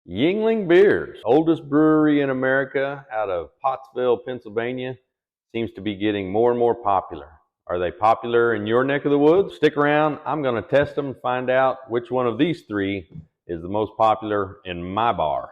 Yuengling Beers, oldest brewery in America out of Pottsville, Pennsylvania, seems to be getting more and more popular. Are they popular in your neck of the woods? Stick around. I'm going to test them and find out which one of these three is the most popular in my bar.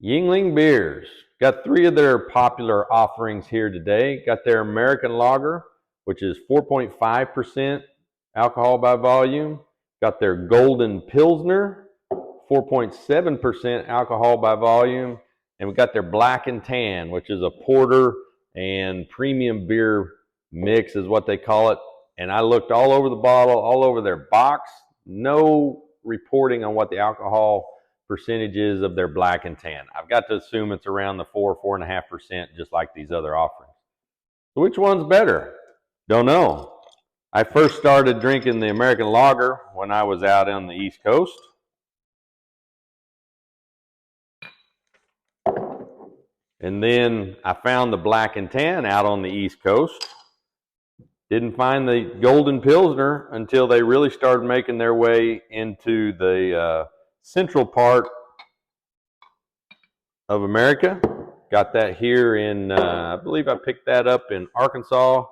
Yuengling Beers. Got three of their popular offerings here today. Got their American Lager, which is 4.5% alcohol by volume. Got their Golden Pilsner, 4.7% alcohol by volume. And we got their Black and Tan, which is a porter and premium beer mix is what they call it. And I looked all over the bottle, all over their box. No reporting on what the alcohol percentages of their Black and Tan. I've got to assume it's around the 4.5%, just like these other offerings. So which one's better? Don't know. I first started drinking the American Lager when I was out on the East Coast. And then I found the Black and Tan out on the East Coast. Didn't find the Golden Pilsner until they really started making their way into the central part of America. Got that here in, I believe I picked that up in Arkansas.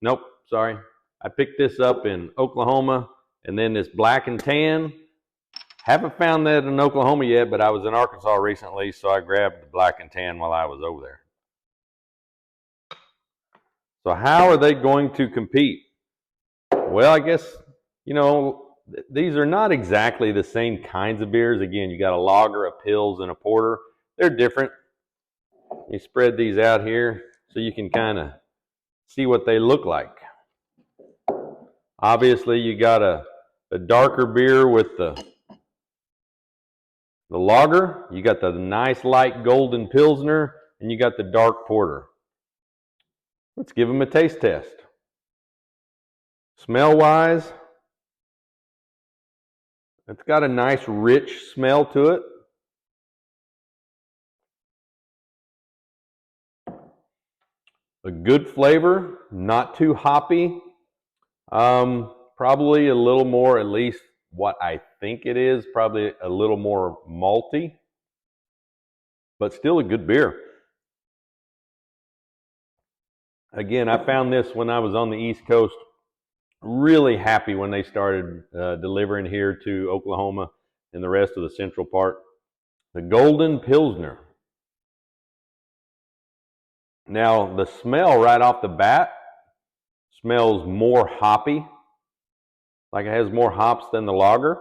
Nope, sorry. I picked this up in Oklahoma. And then this Black and Tan. Haven't found that in Oklahoma yet, but I was in Arkansas recently, so I grabbed the Black and Tan while I was over there. So how are they going to compete? Well, I guess, you know, these are not exactly the same kinds of beers. Again, you got a lager, a pils, and a porter. They're different. You spread these out here so you can kind of see what they look like. Obviously, you got a darker beer with the lager. You got the nice light golden pilsner, and you got the dark porter. Let's give them a taste test. Smell-wise, it's got a nice rich smell to it. A good flavor, not too hoppy. Probably a little more, at least what I think it is, probably a little more malty, but still a good beer. Again, I found this when I was on the East Coast. Really happy when they started delivering here to Oklahoma and the rest of the central part. The Golden Pilsner. Now, the smell right off the bat smells more hoppy, like it has more hops than the lager.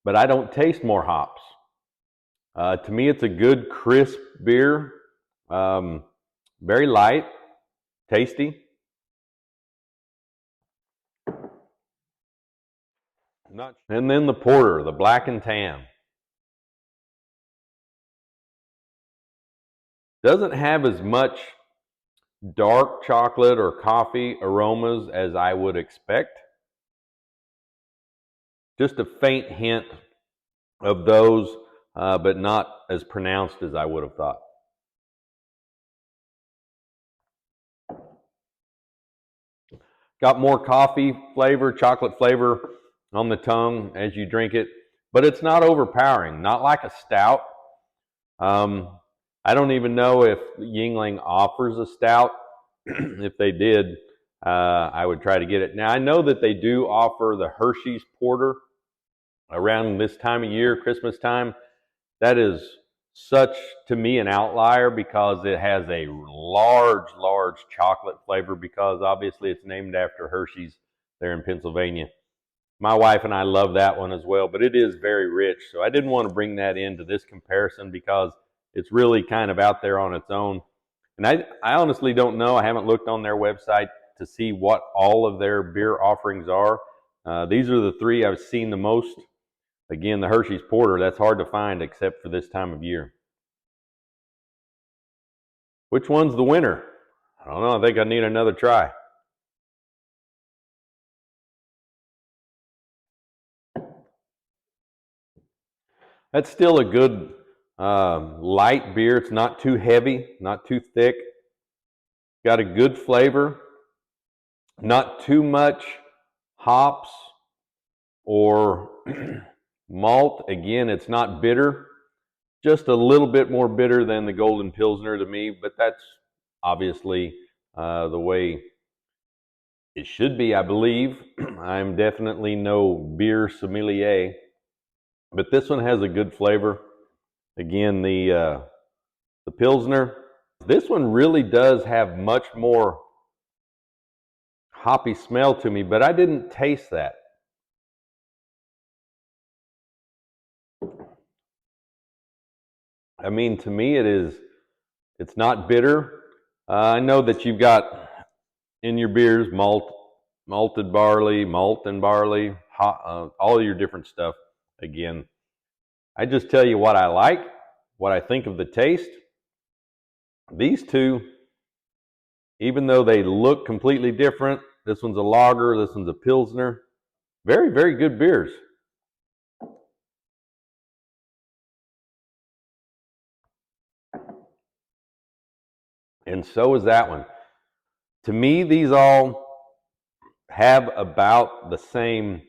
But I don't taste more hops. To me, it's a good, crisp beer. Very light, tasty. And then the porter, the Black and Tan. Doesn't have as much dark chocolate or coffee aromas as I would expect. Just a faint hint of those, but not as pronounced as I would have thought. Got more coffee flavor, chocolate flavor on the tongue as you drink it, but it's not overpowering, not like a stout. I don't even know if Yuengling offers a stout. If they did, I would try to get it. Now, I know that they do offer the Hershey's Porter around this time of year, Christmas time. That is such, to me, an outlier because it has a large chocolate flavor because obviously it's named after Hershey's there in Pennsylvania. My wife and I love that one as well, but it is very rich. So I didn't want to bring that into this comparison because it's really kind of out there on its own. And I honestly don't know. I haven't looked on their website to see what all of their beer offerings are. These are the three I've seen the most. Again, the Hershey's Porter, that's hard to find except for this time of year. Which one's the winner? I don't know. I think I need another try. That's still a good light beer. It's not too heavy, not too thick. Got a good flavor. Not too much hops or malt. Again, it's not bitter. Just a little bit more bitter than the Golden Pilsner to me, but that's obviously the way it should be, I believe. I'm definitely no beer sommelier, but this one has a good flavor. Again, the Pilsner. This one really does have much more hoppy smell to me, but I didn't taste that. I mean, to me, it's not bitter. I know that you've got in your beers malted barley, malt and barley, all your different stuff. Again, I just tell you what I like, what I think of the taste. These two, even though they look completely different, this one's a lager, this one's a Pilsner, very, very good beers. And so is that one. To me, these all have about the same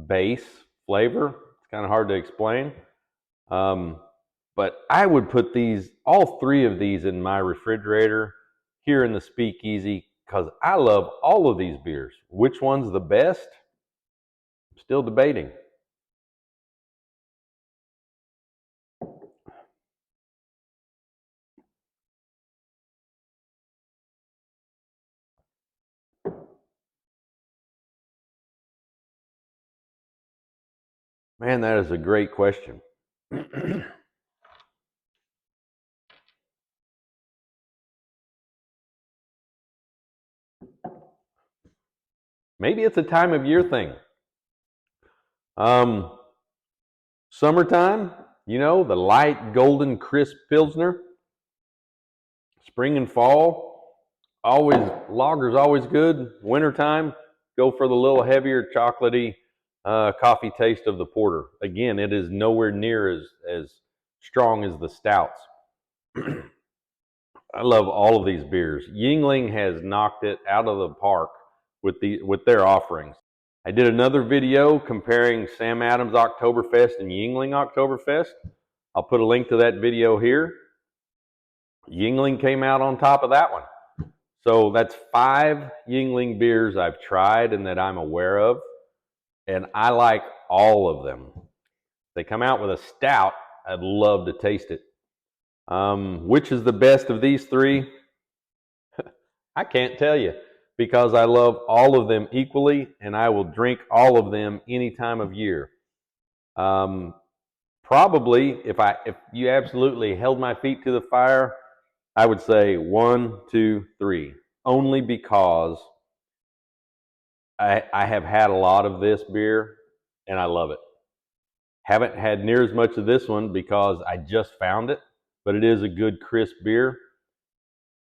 base flavor. It's kind of hard to explain. But I would put all three of these in my refrigerator here in the Speakeasy because I love all of these beers. Which one's the best? I'm still debating. Man, that is a great question. Maybe it's a time of year thing. Summertime, you know, the light golden crisp Pilsner. Spring and fall, lager's always good. Wintertime, go for the little heavier chocolatey coffee taste of the porter. Again, it is nowhere near as strong as the stouts. I love all of these beers. Yuengling has knocked it out of the park with their offerings. I did another video comparing Sam Adams Oktoberfest and Yuengling Oktoberfest. I'll put a link to that video here. Yuengling came out on top of that one. So that's 5 Yuengling beers I've tried and that I'm aware of, and I like all of them. If they come out with a stout, I'd love to taste it. Which is the best of these 3? I can't tell you because I love all of them equally and I will drink all of them any time of year. Probably if you absolutely held my feet to the fire, I would say 1, 2, 3, only because I have had a lot of this beer and I love it. Haven't had near as much of this one because I just found it, but it is a good crisp beer.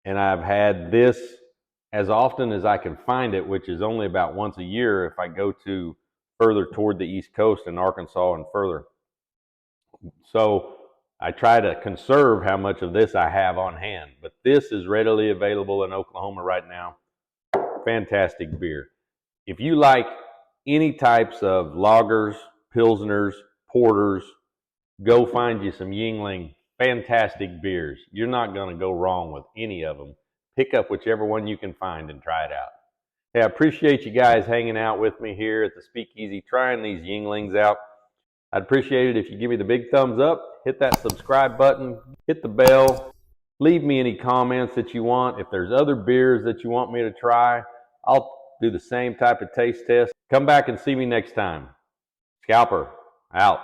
And I've had this as often as I can find it, which is only about once a year if I go to further toward the East Coast in Arkansas and further. So I try to conserve how much of this I have on hand, but this is readily available in Oklahoma right now. Fantastic beer. If you like any types of lagers, pilsners, porters, go find you some Yuengling. Fantastic beers. You're not going to go wrong with any of them. Pick up whichever one you can find and try it out. Hey, I appreciate you guys hanging out with me here at the Speakeasy, trying these Yuenglings out. I'd appreciate it if you give me the big thumbs up, hit that subscribe button, hit the bell, leave me any comments that you want. If there's other beers that you want me to try, I'll do the same type of taste test. Come back and see me next time. Scalper, out.